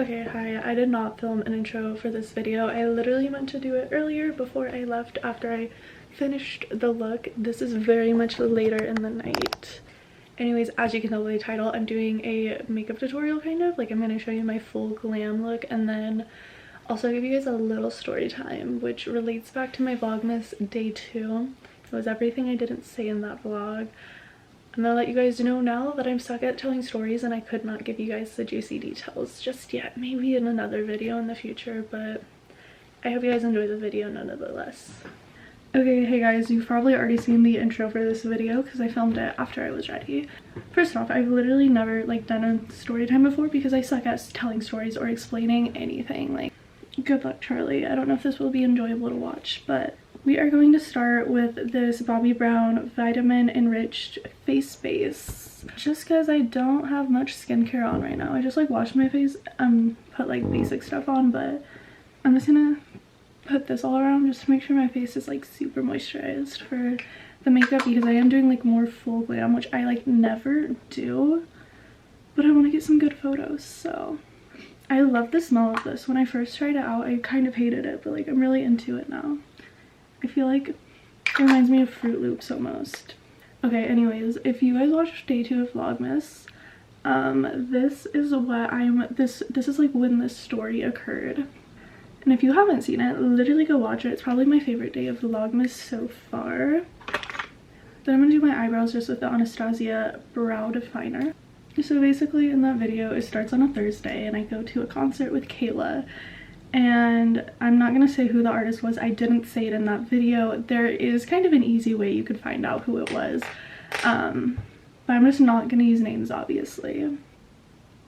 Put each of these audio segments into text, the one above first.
Okay, hi. I did not film an intro for this video. I literally meant to do it earlier before I left after I finished the look. This is very much later in the night. Anyways, as you can tell by the title, I'm doing a makeup tutorial kind of. Like, I'm going to show you my full glam look and then also give you guys a little story time, which relates back to my Vlogmas day 2. It was everything I didn't say in that vlog. I'm gonna let you guys know now that I'm stuck at telling stories and I could not give you guys the juicy details just yet. Maybe in another video in the future, but I hope you guys enjoy the video nonetheless. Okay, hey guys, you've probably already seen the intro for this video because I filmed it after I was ready. First off, I've literally never done a story time before because I suck at telling stories or explaining anything. Like, good luck, Charlie. I don't know if this will be enjoyable to watch, but we are going to start with this Bobbi Brown vitamin enriched face base. Just because I don't have much skincare on right now. I just washed my face and put basic stuff on, but I'm just gonna put this all around just to make sure my face is super moisturized for the makeup because I am doing more full glam, which I never do, but I want to get some good photos. So I love the smell of this. When I first tried it out, I kind of hated it, but I'm really into it now. I feel like it reminds me of Fruit Loops almost. Okay, anyways, if you guys watched day 2 of Vlogmas, this is what this is when this story occurred. And if you haven't seen it, literally go watch it. It's probably my favorite day of Vlogmas so far. Then I'm gonna do my eyebrows just with the Anastasia brow definer. So basically in that video, it starts on a Thursday and I go to a concert with Kayla. And I'm not gonna say who the artist was. I didn't say it in that video. There is kind of an easy way you could find out who it was, but I'm just not gonna use names, obviously.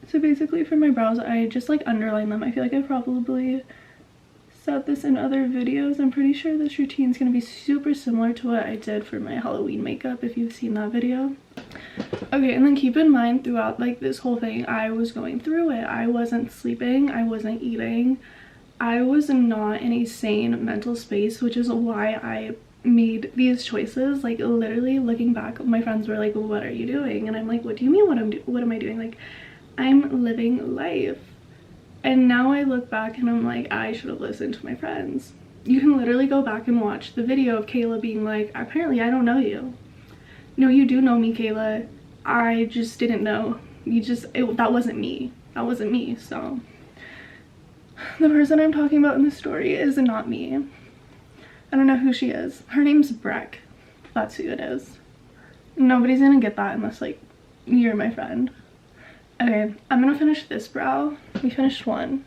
So basically for my brows, I just underline them. I feel like I probably said this in other videos. I'm pretty sure this routine is gonna be super similar to what I did for my Halloween makeup, if you've seen that video. Okay, and then keep in mind throughout this whole thing, I was going through it. I wasn't sleeping, I wasn't eating. I was not in a sane mental space, which is why I made these choices. Literally looking back, my friends were like, well, what are you doing? And I'm like, what do you mean what am I doing? I'm living life. And now I look back and I'm like, I should have listened to my friends. You can literally go back and watch the video of Kayla being like, apparently I don't know you. No, you do know me, Kayla. I just didn't know. That wasn't me. That wasn't me, so. The person I'm talking about in the story is not me. I don't know who she is. Her name's Breck. That's who it is. Nobody's gonna get that unless you're my friend. Okay, I'm gonna finish this brow. We finished one.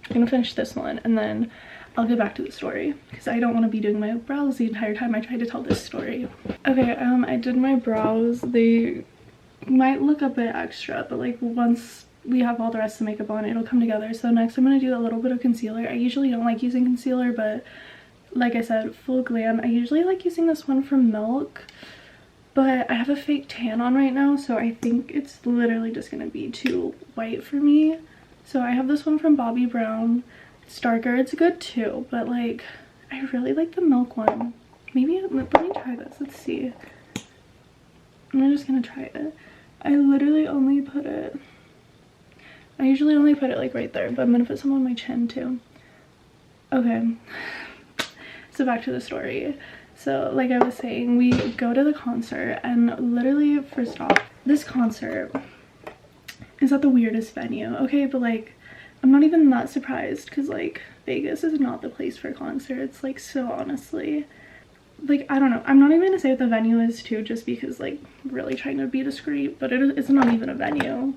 I'm gonna finish this one and then I'll get back to the story because I don't want to be doing my brows the entire time I try to tell this story. Okay, I did my brows. They might look a bit extra, but once we have all the rest of the makeup on, it'll come together. So next I'm going to do a little bit of concealer. I usually don't like using concealer, but like I said, full glam. I usually like using this one from Milk, but I have a fake tan on right now, so I think it's literally just going to be too white for me. So I have this one from Bobbi Brown. It's darker. It's good too, but I really like the Milk one. Maybe let me try this. Let's see. I'm just going to try it. I literally only put it, I usually only put it right there, but I'm gonna put some on my chin too. Okay, so back to the story. So like I was saying, we go to the concert and literally, first off, this concert is at the weirdest venue, okay? But I'm not even that surprised because Vegas is not the place for concerts, so honestly. I don't know, I'm not even gonna say what the venue is too, just because really trying to be discreet, but it's not even a venue.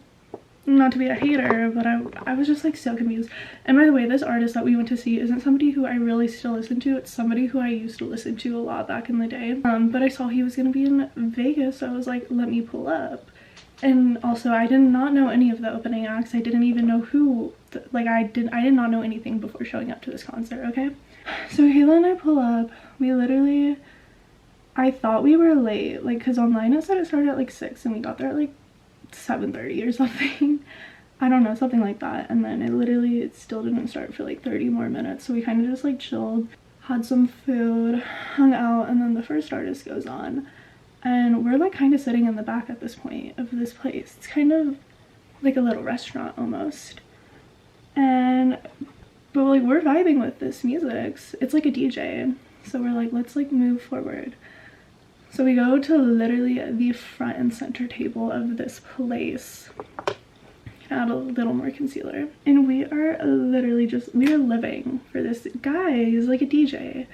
Not to be a hater, but I was just so confused. And by the way, this artist that we went to see isn't somebody who I really still listen to. It's somebody who I used to listen to a lot back in the day. But I saw he was gonna be in Vegas, so I was like, let me pull up. And also, I did not know any of the opening acts. I didn't even know who, I did not know anything before showing up to this concert, okay? So Kayla and I pull up. We literally, I thought we were late, because online it said it started at 6 and we got there at 7:30 or something. I don't know, something like that. And then it still didn't start for 30 more minutes, so we kind of just chilled, had some food, hung out, and then the first artist goes on and we're kind of sitting in the back at this point of this place. It's kind of like a little restaurant almost, But like we're vibing with this music. It's like a DJ, so we're like, let's like move forward. So we go to literally the front and center table of this place. Add a little more concealer, and we are literally just, we are living for this guy. He's like a DJ.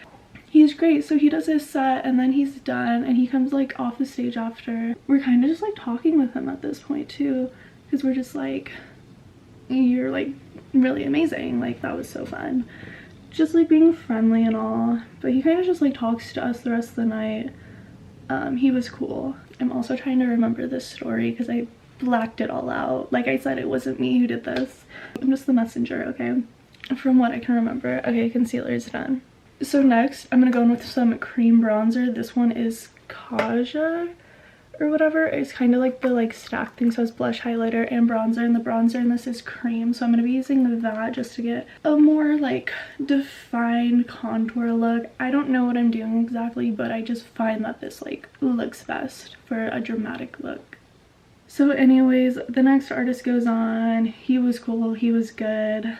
He's great. So he does his set and then he's done, and he comes like off the stage after. We're kind of just like talking with him at this point too, because we're just like, you're like really amazing, like that was so fun, just like being friendly and all. But he kind of just like talks to us the rest of the night. He was cool. I'm also trying to remember this story because I blacked it all out. Like I said, it wasn't me who did this. I'm just the messenger, okay? From what I can remember. Okay, concealer is done. So next, I'm gonna go in with some cream bronzer. This one is Kaja or whatever. It's kind of like the like stack thing, so it's blush, highlighter, and bronzer, and the bronzer in this is cream. So I'm gonna be using that just to get a more like defined contour look. I don't know what I'm doing exactly, but I just find that this like looks best for a dramatic look. So anyways, the next artist goes on. He was cool, he was good.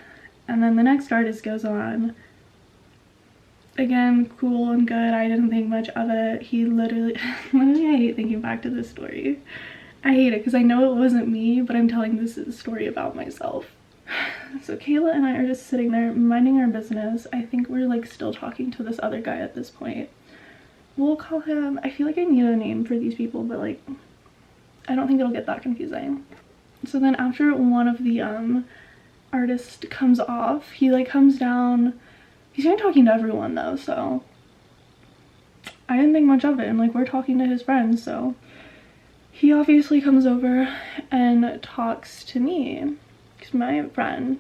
And then the next artist goes on. Again, cool and good. I didn't think much of it. He literally I hate thinking back to this story. I hate it because I know it wasn't me, but I'm telling this story about myself. So Kayla and I are just sitting there minding our business. I think we're like still talking to this other guy at this point. We'll call him, I feel like I need a name for these people, but like I don't think it'll get that confusing. So then after one of the artists comes off, he like comes down. He's kind of talking to everyone though, so I didn't think much of it, and like we're talking to his friends, so he obviously comes over and talks to me because my friend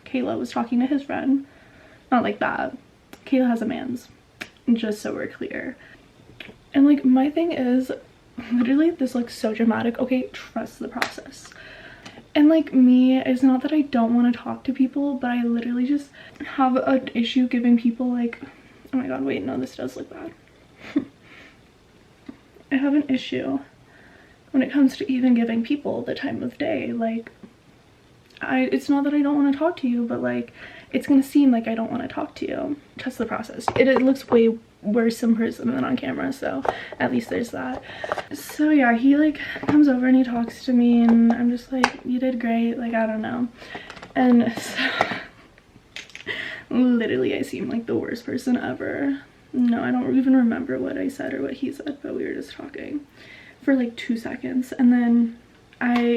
Kayla was talking to his friend. Not like that. Kayla has a man's, just so we're clear. And like my thing is, literally this looks so dramatic. Okay, trust the process. And like me, it's not that I don't want to talk to people, but I literally just have an issue giving people like, oh my god, wait, no, this does look bad. I have an issue when it comes to even giving people the time of day. Like, it's not that I don't want to talk to you, but like, it's gonna seem like I don't want to talk to you. Trust the process. It looks way worse in person than on camera, so at least there's that. So yeah, he like comes over and he talks to me, and I'm just like, you did great, like I don't know. And so literally I seem like the worst person ever. No, I don't even remember what I said or what he said, but we were just talking for like 2 seconds, and then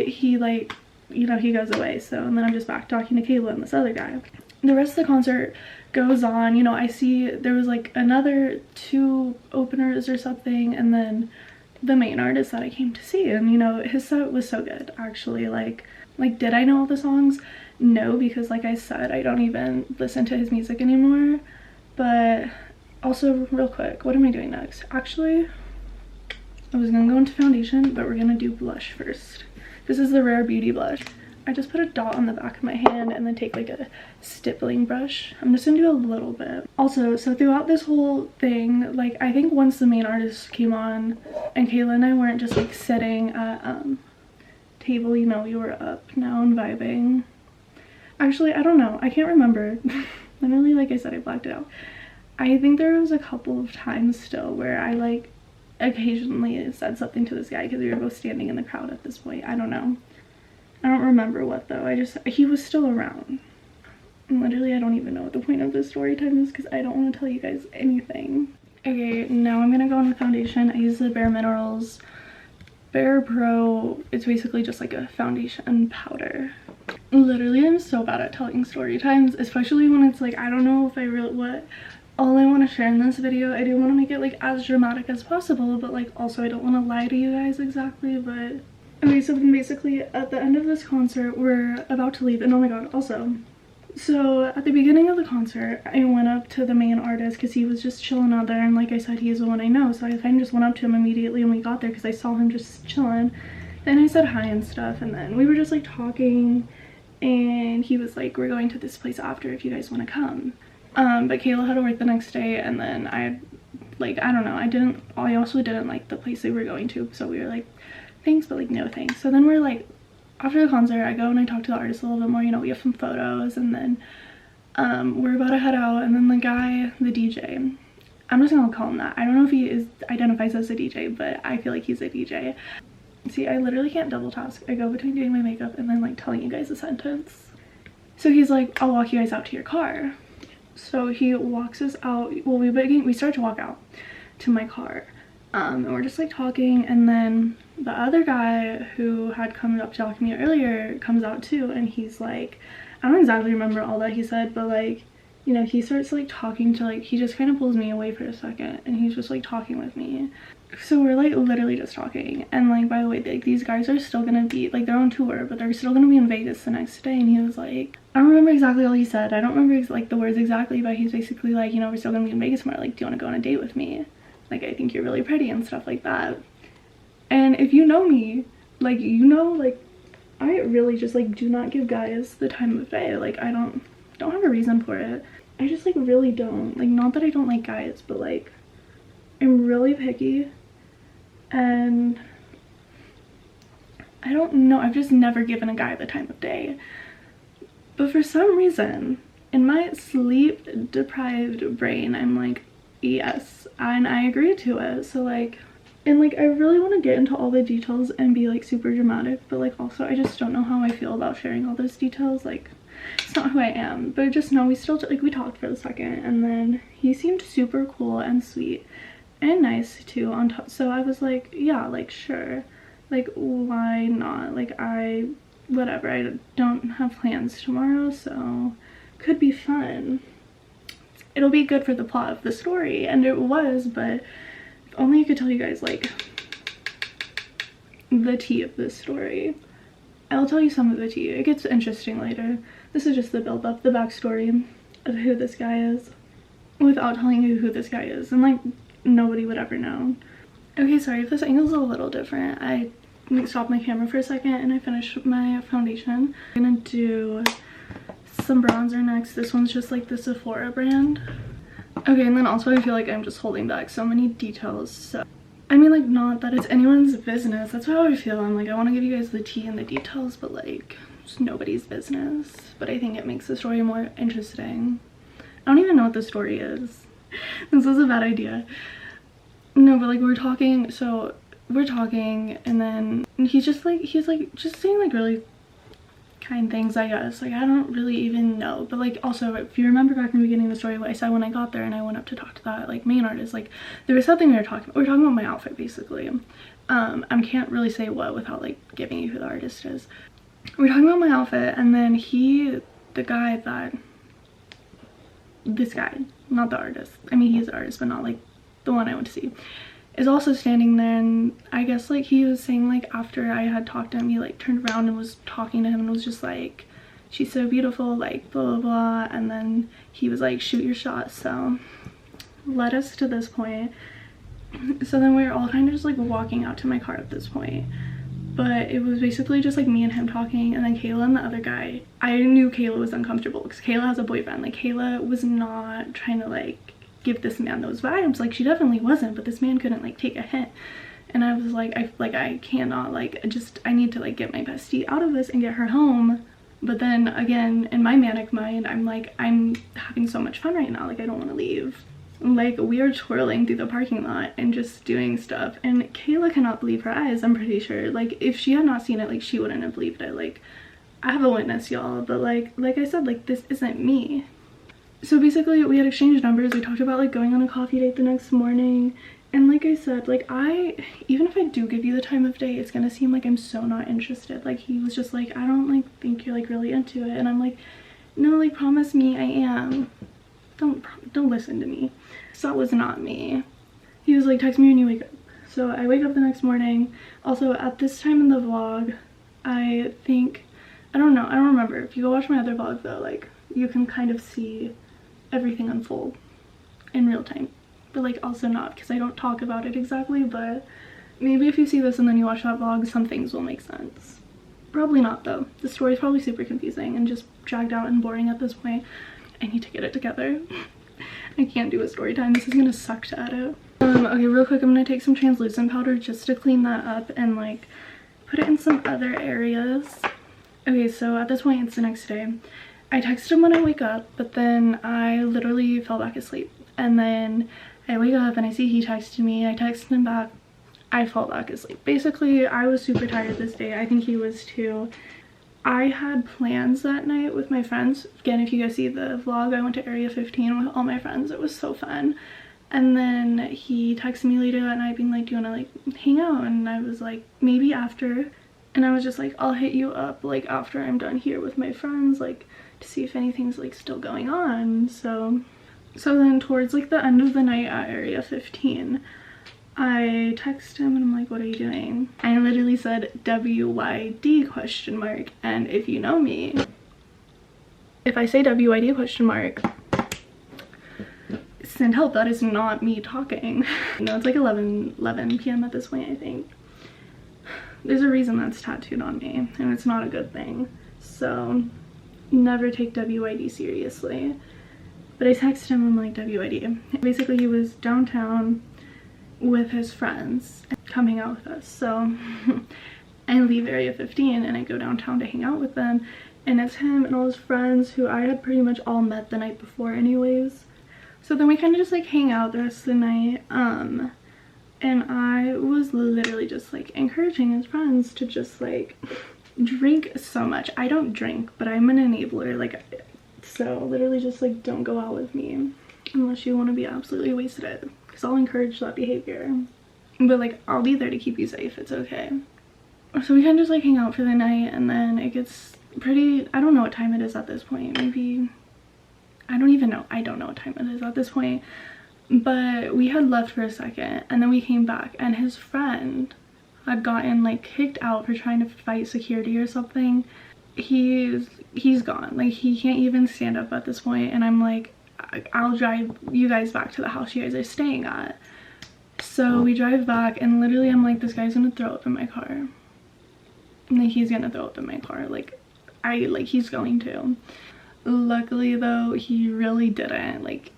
he like, you know, he goes away. So, and then I'm just back talking to Kayla and this other guy. The rest of the concert goes on. You know, I see there was like another 2 openers or something, and then the main artist that I came to see, and you know, his set was so good actually. Like did I know all the songs? No, because like I said, I don't even listen to his music anymore. But also, real quick, what am I doing next? Actually, I was gonna go into foundation, but we're gonna do blush first. This is the Rare Beauty blush. I just put a dot on the back of my hand and then take like a stippling brush. I'm just gonna do a little bit. Also, so throughout this whole thing, like I think once the main artist came on and Kayla and I weren't just like sitting at table, you know, we were up now and vibing. Actually, I don't know. I can't remember. Literally, like I said, I blacked it out. I think there was a couple of times still where I like occasionally said something to this guy because we were both standing in the crowd at this point. I don't know. I don't remember what though. He was still around. And literally, I don't even know what the point of this story time is because I don't want to tell you guys anything. Okay, now I'm gonna go on with foundation. I use the Bare Minerals Bare Pro. It's basically just like a foundation powder. Literally, I'm so bad at telling story times, especially when it's like, I don't know if I really all I want to share in this video. I do want to make it like as dramatic as possible, but like also I don't want to lie to you guys exactly. But okay, so then basically at the end of this concert, we're about to leave, and oh my god, also, so at the beginning of the concert, I went up to the main artist because he was just chilling out there, and like I said, he's the one I know, so I kind of just went up to him immediately when we got there because I saw him just chilling. Then I said hi and stuff, and then we were just like talking, and he was like, we're going to this place after if you guys want to come. But Kayla had to work the next day, and then I don't know, I also didn't like the place they were going to, so we were like, thanks, but like no thanks. So then we're like after the concert, I go and I talk to the artist a little bit more, you know, we have some photos, and then we're about to head out, and then the guy, the DJ, I'm just gonna call him that. I don't know if he identifies as a DJ, but I feel like he's a DJ. See, I literally can't double task. I go between doing my makeup and then like telling you guys a sentence. So he's like, I'll walk you guys out to your car. So he walks us out. Well, we start to walk out to my car. And we're just like talking, and then the other guy who had come up to talk to me earlier comes out too, and he's like, I don't exactly remember all that he said, but like, you know, he starts like talking to, like, he just kind of pulls me away for a second, and he's just like talking with me. So we're like literally just talking, and like, by the way, like, these guys are still gonna be like, they're on tour, but they're still gonna be in Vegas the next day. And he was like, I don't remember exactly all he said, I don't remember like the words exactly, but he's basically like, you know, we're still gonna be in Vegas tomorrow, like, do you want to go on a date with me? Like, I think you're really pretty and stuff like that. And if you know me, like, you know, like, I really just like do not give guys the time of day. Like, I don't have a reason for it. I just like really don't. Like, not that I don't like guys, but like, I'm really picky, and I don't know, I've just never given a guy the time of day. But for some reason, in my sleep deprived brain, I'm like, yes, and I agree to it. So like, and like, I really want to get into all the details and be like super dramatic, but like, also I just don't know how I feel about sharing all those details. Like, it's not who I am. But just know, we still like, we talked for a second, and then he seemed super cool and sweet and nice too on top. So I was like, yeah, like, sure, like, why not? Like, whatever, I don't have plans tomorrow, so could be fun. It'll be good for the plot of the story. And it was, but if only I could tell you guys like the tea of this story. I'll tell you some of the tea. It gets interesting later. This is just the build up, the backstory of who this guy is, without telling you who this guy is, and like, nobody would ever know. Okay, sorry if this angle's a little different. I stopped my camera for a second and I finished my foundation. I'm gonna do some bronzer next. This one's just like the Sephora brand. Okay, and then also I feel like I'm just holding back so many details. So I mean, like, not that it's anyone's business, that's how I feel. I'm like, I want to give you guys the tea and the details, but like, it's nobody's business. But I think it makes the story more interesting. I don't even know what the story is. This was a bad idea. No, but like, we're talking, so we're talking, and then he's just saying like really kind things, I guess. Like, I don't really even know, but like, also, if you remember back in the beginning of the story, what I said when I got there and I went up to talk to that like main artist, like, there was something we were talking about my outfit basically. I can't really say what without like giving you who the artist is. We're talking about my outfit, and then this guy, not the artist, I mean, he's the artist, but not like the one I went to see, is also standing there. And I guess like, he was saying like, after I had talked to him, he like turned around and was talking to him and was just like, she's so beautiful, like, blah blah blah. And then he was like, shoot your shot. So led us to this point. So then we were all kind of just like walking out to my car at this point, but it was basically just like me and him talking, and then Kayla and the other guy. I knew Kayla was uncomfortable because Kayla has a boyfriend. Like, Kayla was not trying to like give this man those vibes. Like, she definitely wasn't, but this man couldn't like take a hint. And I was like, I cannot, like, I need to like get my bestie out of this and get her home. But then again, in my manic mind, I'm like, I'm having so much fun right now, like, I don't want to leave. Like, we are twirling through the parking lot and just doing stuff, and Kayla cannot believe her eyes, I'm pretty sure. Like, if she had not seen it, like, she wouldn't have believed it. Like, I have a witness, y'all, but like I said, like, this isn't me. So basically, we had exchanged numbers. We talked about like going on a coffee date the next morning, and like I said, like, even if I do give you the time of day, it's gonna seem like I'm so not interested. Like, he was just like, I don't like think you're like really into it, and I'm like, no, like, promise me I am. Don't listen to me. So that was not me. He was like, text me when you wake up. So I wake up the next morning. Also, at this time in the vlog, I don't remember. If you go watch my other vlog though, like, you can kind of see everything unfold in real time, but like also not, because I don't talk about it exactly. But maybe if you see this and then you watch that vlog, some things will make sense. Probably not though. The story's probably super confusing and just dragged out and boring at this point. I need to get it together. I can't do a story time. This is gonna suck to edit. Okay, real quick, I'm gonna take some translucent powder just to clean that up and like put it in some other areas. Okay, so at this point it's the next day. I texted him when I wake up, but then I literally fell back asleep. And then I wake up and I see he texted me. I texted him back. I fell back asleep. Basically, I was super tired this day. I think he was too. I had plans that night with my friends. Again, if you guys see the vlog, I went to Area 15 with all my friends. It was so fun. And then he texted me later that night being like, do you want to like hang out? And I was like, maybe after. And I was just like, I'll hit you up like after I'm done here with my friends, like to see if anything's like still going on. So then towards like the end of the night at Area 15, I text him and I'm like, what are you doing? I literally said WYD question mark. And if you know me, if I say WYD question mark, send help. That is not me talking. No, it's like 11 p.m. at this point, I think. There's a reason that's tattooed on me and it's not a good thing. So never take WYD seriously. But I texted him, I'm like, WYD. Basically, he was downtown with his friends coming out with us. So I leave Area 15 and I go downtown to hang out with them, and it's him and all his friends who I had pretty much all met the night before anyways. So then we kind of just like hang out the rest of the night, and I was literally just like encouraging his friends to just like drink so much. I don't drink, but I'm an enabler, like, so literally just like don't go out with me unless you want to be absolutely wasted, because I'll encourage that behavior. But like, I'll be there to keep you safe, it's okay. So we kind of just like hang out for the night, and then it gets pretty, I don't know what time it is at this point, maybe, I don't even know, I don't know what time it is at this point. But we had left for a second and then we came back, and his friend had gotten like kicked out for trying to fight security or something. He's gone, like he can't even stand up at this point, and I'm like, I'll drive you guys back to the house you guys are staying at. So we drive back, and literally I'm like, this guy's gonna throw up in my car. And then he's gonna throw up in my car, like he's going to. Luckily though, he really didn't. Like,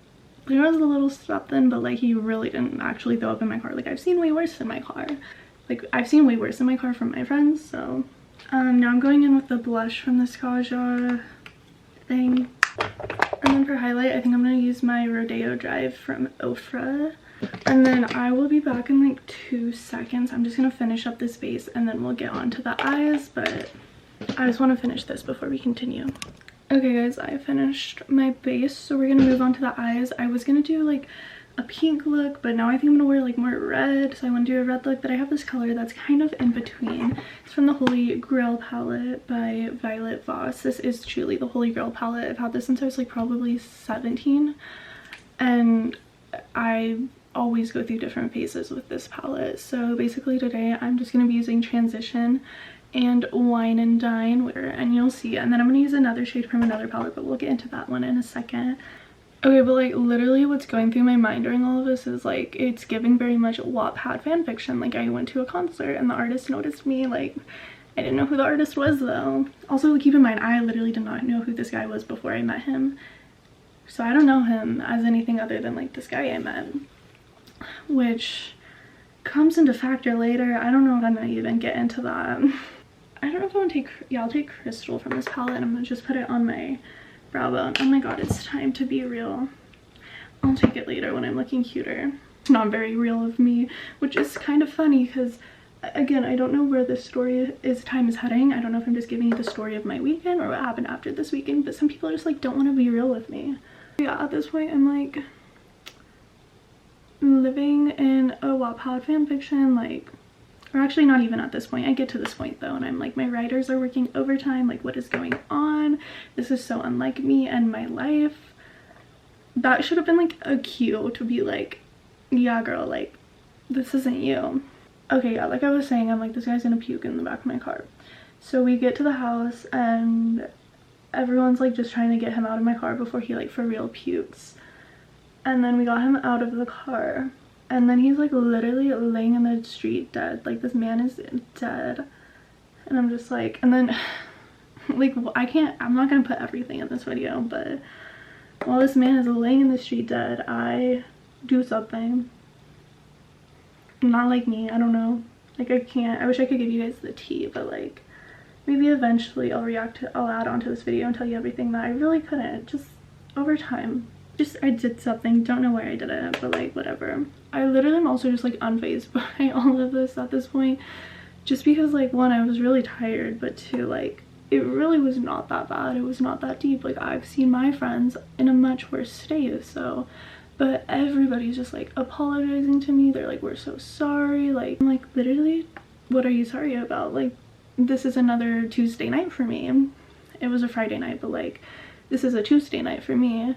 there was a little something, but like he really didn't actually throw up in my car. Like, I've seen way worse in my car. Like, I've seen way worse in my car from my friends. So now I'm going in with the blush from this Kaja thing. And then for highlight, I think I'm going to use my Rodeo Drive from Ofra. And then I will be back in like 2 seconds. I'm just going to finish up this base and then we'll get on to the eyes. But I just want to finish this before we continue. Okay guys, I finished my base, so we're going to move on to the eyes. I was going to do like a pink look, but now I think I'm going to wear like more red. So I want to do a red look, but I have this color that's kind of in between. It's from the Holy Grail palette by Violet Voss. This is truly the Holy Grail palette. I've had this since I was like probably 17, and I always go through different phases with this palette. So basically today I'm just going to be using Transition and Wine and Dine, and you'll see. And then I'm going to use another shade from another palette, but we'll get into that one in a second. Okay, but like literally what's going through my mind during all of this is like, it's giving very much Wattpad fanfiction. Like, I went to a concert and the artist noticed me. Like, I didn't know who the artist was though. Also, keep in mind, I literally did not know who this guy was before I met him. So I don't know him as anything other than like this guy I met, which comes into factor later. I don't know if I'm gonna even get into that. I don't know if I want to take, yeah, I'll take Crystal from this palette and I'm gonna just put it on my brow bone. Oh my god, it's time to be real. I'll take it later when I'm looking cuter. It's not very real of me, which is kind of funny because, again, I don't know where this time is heading. I don't know if I'm just giving you the story of my weekend or what happened after this weekend, but some people just like don't want to be real with me. Yeah, at this point I'm like living in a Wattpad fanfiction, like, or actually not even at this point. I get to this point though and I'm like, my writers are working overtime, like what is going on? This is so unlike me and my life. That should have been like a cue to be like, yeah girl, like this isn't you. Okay, yeah, like I was saying, I'm like, this guy's gonna puke in the back of my car. So we get to the house and everyone's like just trying to get him out of my car before he like for real pukes. And then we got him out of the car. And then he's like literally laying in the street dead. Like, this man is dead. And I'm just like, and then like, I'm not gonna put everything in this video, but while this man is laying in the street dead, I do something. Not like me, I don't know. Like, I wish I could give you guys the tea, but like maybe eventually I'll add on to this video and tell you everything that I really couldn't, just over time. Just, I did something, don't know where I did it, but like whatever. I literally am also just like unfazed by all of this at this point, just because like, one, I was really tired, but two, like it really was not that bad. It was not that deep. Like, I've seen my friends in a much worse state, so, but everybody's just like apologizing to me. They're like, we're so sorry. Like, I'm like, literally, what are you sorry about? Like, this is another Tuesday night for me. It was a Friday night, but like this is a Tuesday night for me.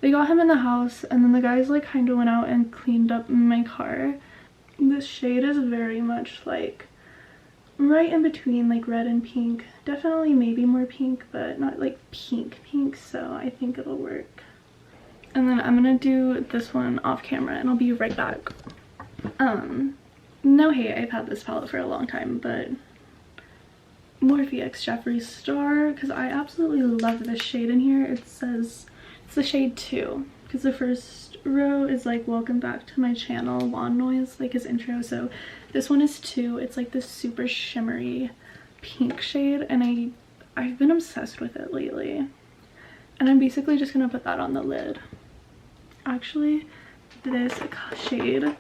They got him in the house, and then the guys like kind of went out and cleaned up my car. This shade is very much like right in between like red and pink. Definitely maybe more pink, but not like pink, so I think it'll work. And then I'm gonna do this one off camera and I'll be right back. No hate, I've had this palette for a long time, but Morphe X Jeffree Star, because I absolutely love this shade in here. It says it's the shade 2, because the first row is like welcome back to my channel, lawn noise, like his intro. So this one is 2. It's like this super shimmery pink shade, and I've been obsessed with it lately, and I'm basically just gonna put that on the lid. Actually, this shade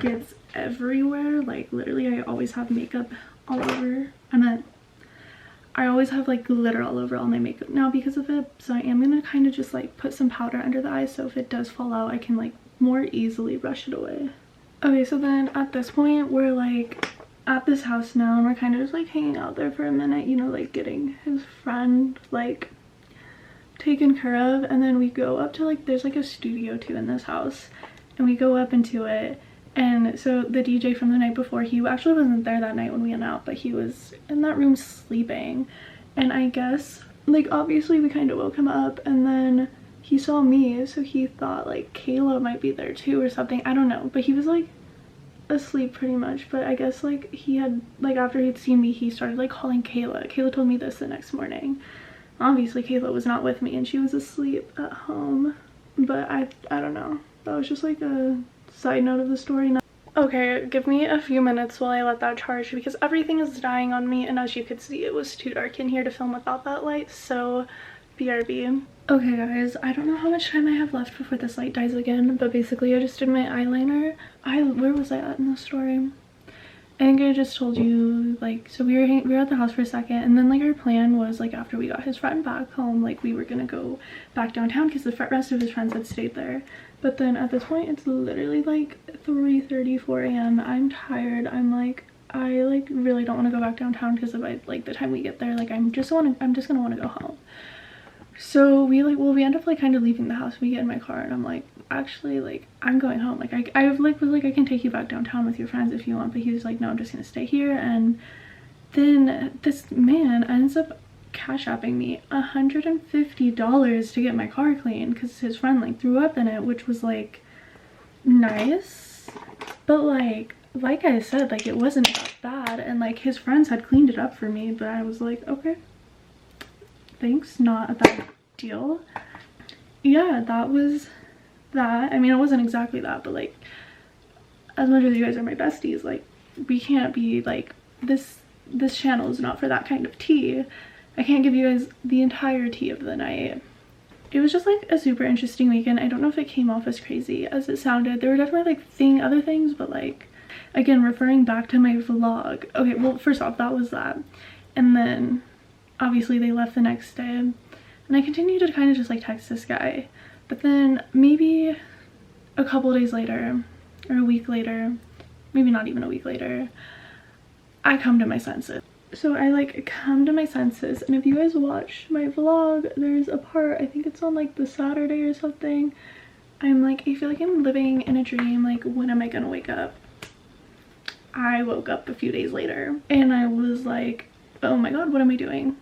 gets everywhere. Like, literally, I always have makeup all over. I always have like glitter all over all my makeup now because of it, so I am gonna kind of just like put some powder under the eyes, so if it does fall out I can like more easily brush it away. Okay, so then at this point we're like at this house now, and we're kind of just like hanging out there for a minute, you know, like getting his friend like taken care of. And then we go up to like, there's like a studio too in this house, and we go up into it. And so the DJ from the night before, he actually wasn't there that night when we went out, but he was in that room sleeping. And I guess like obviously we kind of woke him up, and then he saw me, so he thought like Kayla might be there too or something, I don't know, but he was like asleep pretty much. But I guess like he had like, after he'd seen me, he started like calling Kayla. Kayla told me this the next morning. Obviously Kayla was not with me and she was asleep at home, but I don't know, that was just like a side note of the story. Okay, give me a few minutes while I let that charge, because everything is dying on me, and as you could see, it was too dark in here to film without that light, so BRB. Okay guys, I don't know how much time I have left before this light dies again, but basically I just did my eyeliner. Where was I at in the story? I think I just told you, like, so we were at the house for a second, and then like our plan was like after we got his friend back home, like we were gonna go back downtown because the rest of his friends had stayed there. But then at this point it's literally like 3:34 a.m. I'm tired. I'm like, I like really don't want to go back downtown because of like the time we get there, like I'm just gonna want to go home. So we end up like kind of leaving the house. We get in my car and I'm like, actually, like I'm going home. Like I was like, I can take you back downtown with your friends if you want, but he was like, no, I'm just gonna stay here. And then this man ends up cash apping me $150 to get my car clean because his friend like threw up in it, which was like nice, but like I said, like it wasn't that bad, and like his friends had cleaned it up for me, but I was like, okay, thanks, not a bad deal. Yeah, that was that. I mean, it wasn't exactly that, but like as much as you guys are my besties, like we can't be like this channel is not for that kind of tea. I can't give you guys the entire tea of the night. It was just like a super interesting weekend. I don't know if it came off as crazy as it sounded. There were definitely like other things, but like again, referring back to my vlog. Okay, well first off, that was that, and then obviously they left the next day, and I continued to kind of just like text this guy. But then maybe a couple days later, or a week later, maybe not even a week later, I come to my senses. So I like come to my senses, and if you guys watch my vlog, there's a part, I think it's on like the Saturday or something, I'm like, I feel like I'm living in a dream, like when am I gonna wake up? I woke up a few days later and I was like, oh my god, what am I doing?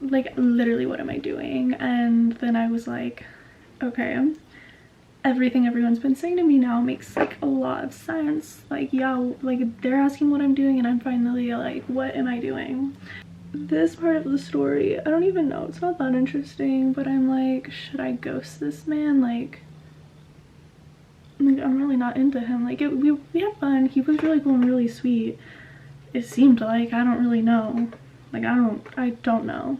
Like literally, what am I doing? And then I was like, okay, everything everyone's been saying to me now makes like a lot of sense. Like, yeah, like they're asking what I'm doing and I'm finally like, what am I doing? This part of the story, I don't even know, it's not that interesting, but I'm like, should I ghost this man? Like, like, I'm really not into him. Like, we had fun. He was really cool and really sweet. It seemed like, I don't really know. Like, I don't know.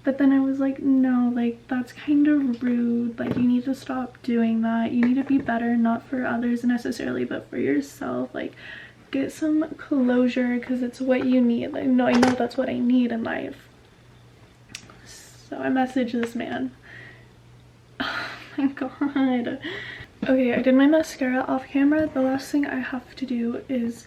But then I was like, no, like, that's kind of rude. Like, you need to stop doing that. You need to be better, not for others necessarily, but for yourself. Like, get some closure, because it's what you need. Like, no, I know that's what I need in life. So I messaged this man. Oh my god. Okay, I did my mascara off camera. The last thing I have to do is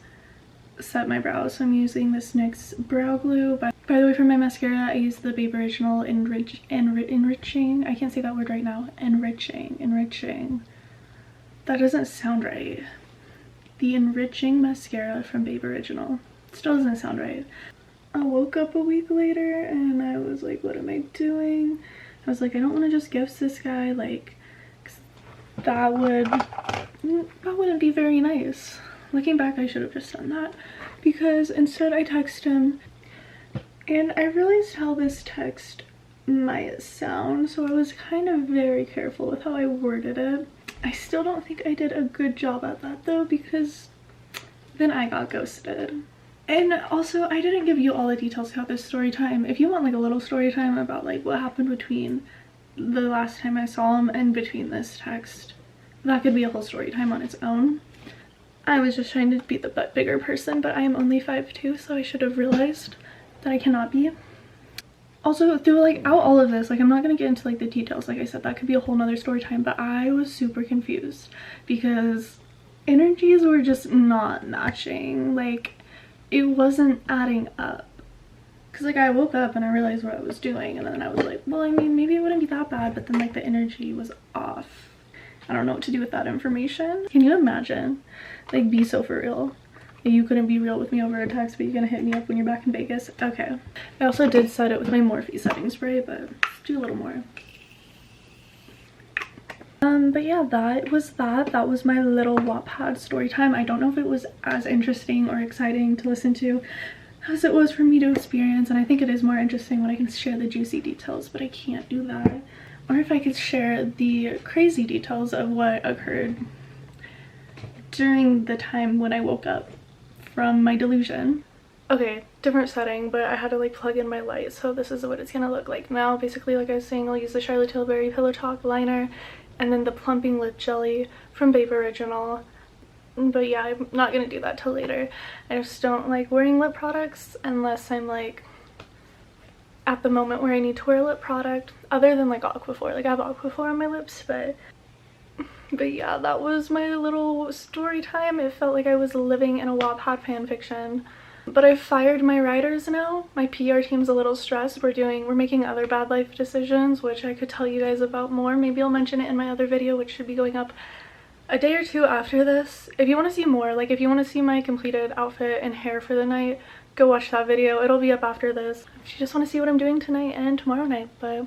set my brows. So I'm using this NYX brow glue. By the way, for my mascara, I use the Babe Original Enriching. I can't say that word right now. Enriching. That doesn't sound right. The Enriching Mascara from Babe Original. Still doesn't sound right. I woke up a week later and I was like, what am I doing? I was like, I don't want to just ghost this guy. Like, that wouldn't be very nice. Looking back, I should have just done that, because instead I text him, and I realized how this text might sound, so I was kind of very careful with how I worded it. I still don't think I did a good job at that though, because then I got ghosted. And also, I didn't give you all the details about this story time. If you want like a little story time about like what happened between the last time I saw him and between this text, that could be a whole story time on its own. I was just trying to be the bigger person, but I am only 5'2", so I should have realized that I cannot be. Also, through like out all of this, like, I'm not gonna get into like the details. Like I said, that could be a whole nother story time, but I was super confused because energies were just not matching. Like, it wasn't adding up. Because like I woke up and I realized what I was doing, and then I was like, well, I mean, maybe it wouldn't be that bad, but then like the energy was off. I don't know what to do with that information. Can you imagine? Like, be so for real. You couldn't be real with me over a text, but you're gonna hit me up when you're back in Vegas. Okay. I also did set it with my Morphe setting spray, but let's do a little more. But yeah, that was my little Wattpad story time. I don't know if it was as interesting or exciting to listen to as it was for me to experience, and I think it is more interesting when I can share the juicy details, but I can't do that. Or if I could share the crazy details of what occurred during the time when I woke up from my delusion. Okay, different setting, but I had to like plug in my light, so this is what it's gonna look like now. Basically, like I was saying, I'll use the Charlotte Tilbury Pillow Talk liner and then the Plumping Lip Jelly from Babe Original. But yeah, I'm not gonna do that till later. I just don't like wearing lip products unless I'm like at the moment where I need to wear a lip product, other than like Aquaphor. Like, I have Aquaphor on my lips, but yeah, that was my little story time. It felt like I was living in a Wattpad fanfiction. But I've fired my writers now. My PR team's a little stressed. We're making other bad life decisions, which I could tell you guys about more. Maybe I'll mention it in my other video, which should be going up a day or two after this. If you want to see more, like if you want to see my completed outfit and hair for the night, go watch that video. It'll be up after this. If you just want to see what I'm doing tonight and tomorrow night. But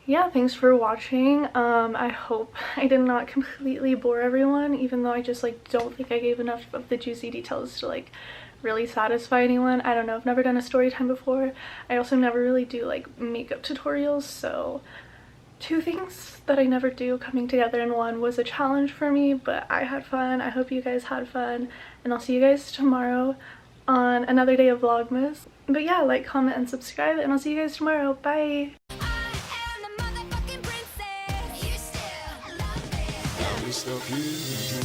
yeah, thanks for watching. I hope I did not completely bore everyone, even though I just like don't think I gave enough of the juicy details to like really satisfy anyone. I don't know, I've never done a story time before. I also never really do like makeup tutorials, so two things that I never do coming together in one was a challenge for me, but I had fun. I hope you guys had fun, and I'll see you guys tomorrow on another day of Vlogmas. But yeah, like, comment, and subscribe, and I'll see you guys tomorrow. Bye! I'm still here.